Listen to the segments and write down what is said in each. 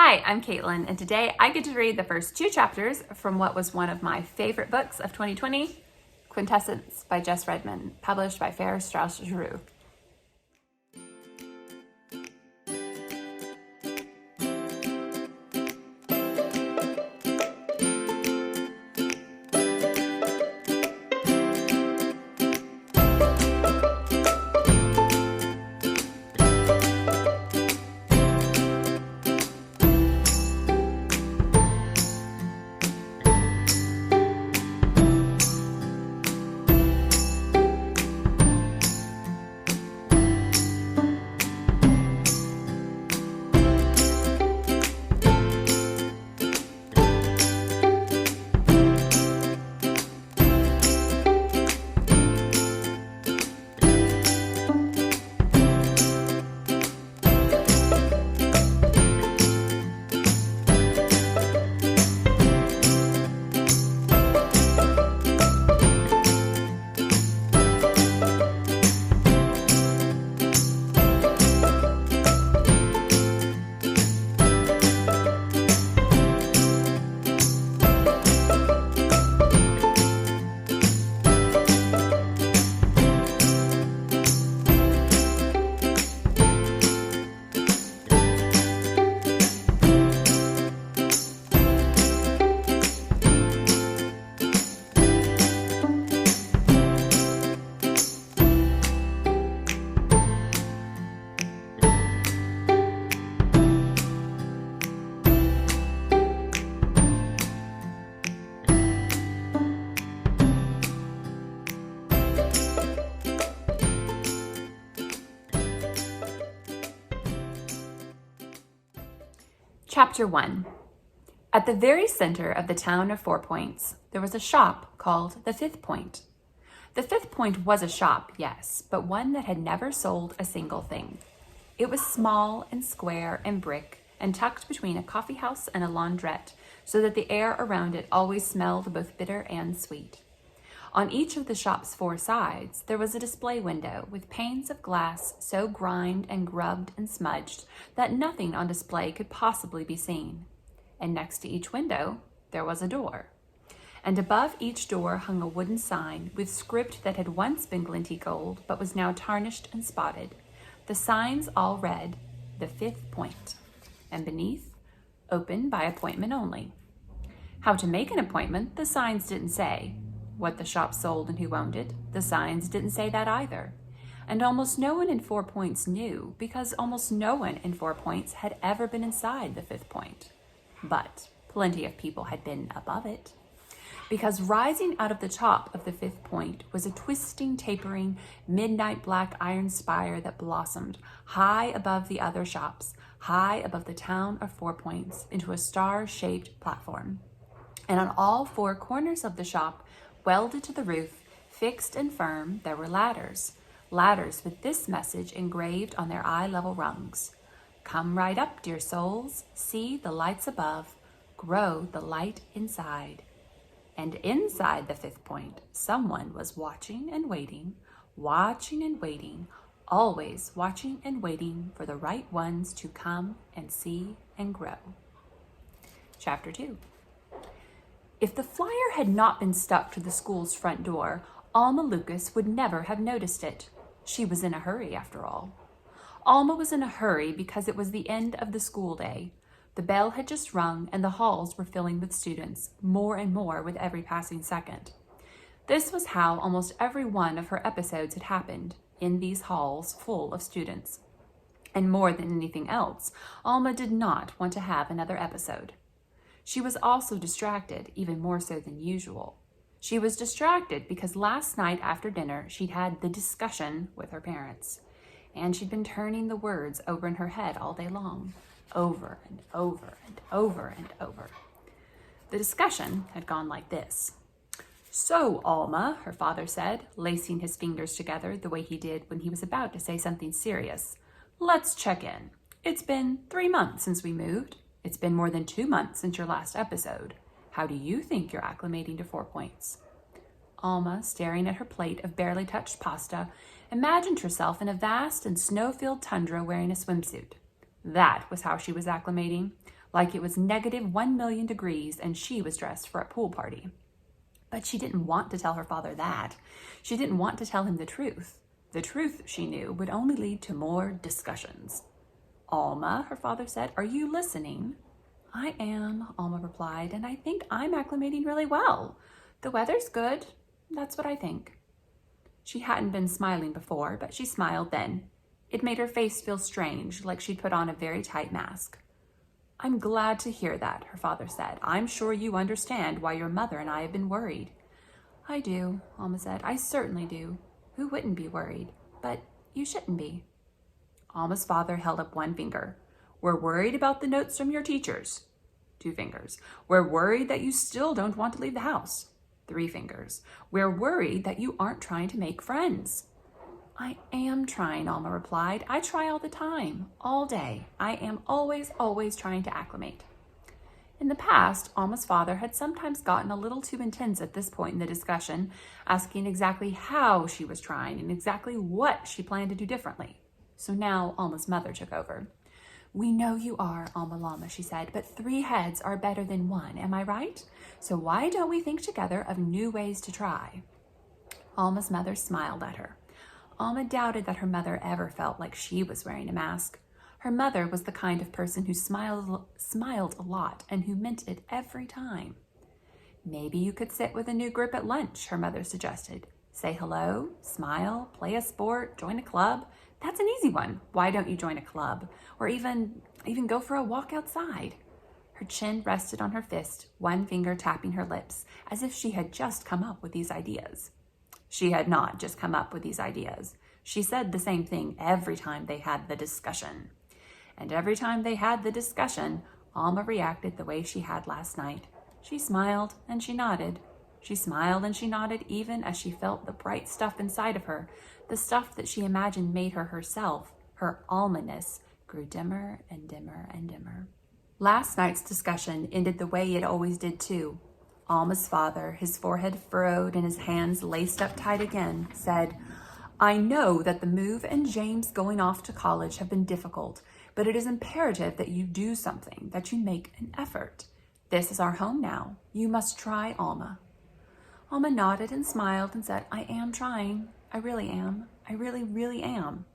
Hi, I'm Kaitlin, and today I get to read the first 2 chapters from what was one of my favorite books of 2020, Quintessence by Jess Redman, published by Fair Strauss Giroux. Chapter 1. At the very center of the town of 4 Points, there was a shop called the 5th Point. The 5th Point was a shop, yes, but one that had never sold a single thing. It was small and square and brick and tucked between a coffee house and a laundrette, so that the air around it always smelled both bitter and sweet. On each of the shop's 4 sides, there was a display window with panes of glass so grimed and grubbed and smudged that nothing on display could possibly be seen. And next to each window, there was a door. And above each door hung a wooden sign with script that had once been glinty gold but was now tarnished and spotted. The signs all read, "The 5th Point," and beneath, "Open by appointment only." How to make an appointment, the signs didn't say. What the shop sold and who owned it, the signs didn't say that either. And almost no one in 4 Points knew, because almost no one in 4 Points had ever been inside the 5th Point. But plenty of people had been above it. Because rising out of the top of the 5th Point was a twisting, tapering, midnight black iron spire that blossomed high above the other shops, high above the town of 4 Points, into a star-shaped platform. And on all 4 corners of the shop, welded to the roof, fixed and firm, there were ladders with this message engraved on their eye-level rungs. "Come right up, dear souls, see the lights above, grow the light inside." And inside the 5th Point, someone was watching and waiting, always watching and waiting for the right ones to come and see and grow. Chapter 2. If the flyer had not been stuck to the school's front door, Alma Lucas would never have noticed it. She was in a hurry, after all. Alma was in a hurry because it was the end of the school day. The bell had just rung and the halls were filling with students, more and more with every passing second. This was how almost every one of her episodes had happened, in these halls full of students. And more than anything else, Alma did not want to have another episode. She was also distracted, even more so than usual. She was distracted because last night after dinner, she'd had the discussion with her parents. And she'd been turning the words over in her head all day long, over and over and over and over. The discussion had gone like this. "So, Alma," her father said, lacing his fingers together the way he did when he was about to say something serious, "let's check in. It's been 3 months since we moved. It's been more than 2 months since your last episode. How do you think you're acclimating to 4 Points?" Alma, staring at her plate of barely touched pasta, imagined herself in a vast and snow-filled tundra wearing a swimsuit. That was how she was acclimating, like it was negative 1,000,000 degrees and she was dressed for a pool party. But she didn't want to tell her father that. She didn't want to tell him the truth. The truth, she knew, would only lead to more discussions. "Alma," her father said, "are you listening?" "I am," Alma replied, "and I think I'm acclimating really well. The weather's good. That's what I think." She hadn't been smiling before, but she smiled then. It made her face feel strange, like she'd put on a very tight mask. "I'm glad to hear that," her father said. "I'm sure you understand why your mother and I have been worried." "I do," Alma said. "I certainly do. Who wouldn't be worried? But you shouldn't be." Alma's father held up one finger. "We're worried about the notes from your teachers." 2 fingers. "We're worried that you still don't want to leave the house." 3 fingers. "We're worried that you aren't trying to make friends." "I am trying," Alma replied. "I try all the time, all day. I am always, always trying to acclimate." In the past, Alma's father had sometimes gotten a little too intense at this point in the discussion, asking exactly how she was trying and exactly what she planned to do differently. So now Alma's mother took over. "We know you are, Alma Llama," she said, "but 3 heads are better than 1, am I right? So why don't we think together of new ways to try?" Alma's mother smiled at her. Alma doubted that her mother ever felt like she was wearing a mask. Her mother was the kind of person who smiled a lot and who meant it every time. "Maybe you could sit with a new group at lunch," her mother suggested. "Say hello, smile, play a sport, join a club. That's an easy one. Why don't you join a club? Or even go for a walk outside?" Her chin rested on her fist, one finger tapping her lips, as if she had just come up with these ideas. She had not just come up with these ideas. She said the same thing every time they had the discussion. And every time they had the discussion, Alma reacted the way she had last night. She smiled and she nodded. She smiled and she nodded even as she felt the bright stuff inside of her, the stuff that she imagined made her herself, her Alma-ness, grew dimmer and dimmer and dimmer. Last night's discussion ended the way it always did too. Alma's father, his forehead furrowed and his hands laced up tight again, said, "I know that the move and James going off to college have been difficult, but it is imperative that you do something, that you make an effort. This is our home now. You must try, Alma." Alma nodded and smiled and said, "I am trying. I really am. I really, really am."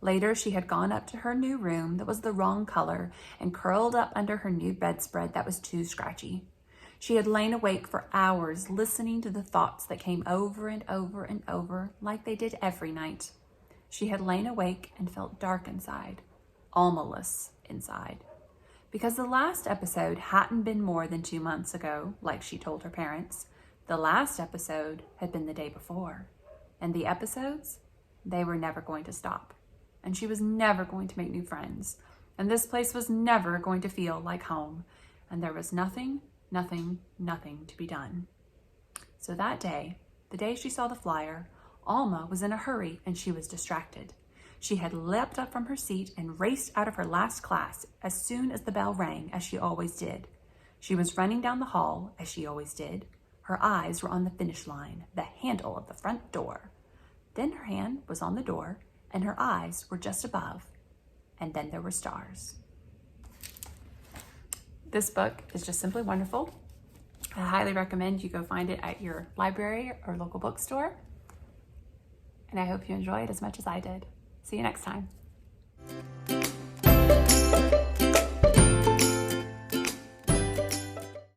Later, she had gone up to her new room that was the wrong color and curled up under her new bedspread that was too scratchy. She had lain awake for hours listening to the thoughts that came over and over and over like they did every night. She had lain awake and felt dark inside, Alma-less inside. Because the last episode hadn't been more than 2 months ago, like she told her parents. The last episode had been the day before. And the episodes, they were never going to stop. And she was never going to make new friends. And this place was never going to feel like home. And there was nothing to be done. So that day, the day she saw the flyer, Alma was in a hurry and she was distracted. She had leapt up from her seat and raced out of her last class as soon as the bell rang, as she always did. She was running down the hall, as she always did. Her eyes were on the finish line, the handle of the front door. Then her hand was on the door, and her eyes were just above. And then there were stars. This book is just simply wonderful. I highly recommend you go find it at your library or local bookstore. And I hope you enjoy it as much as I did. See you next time.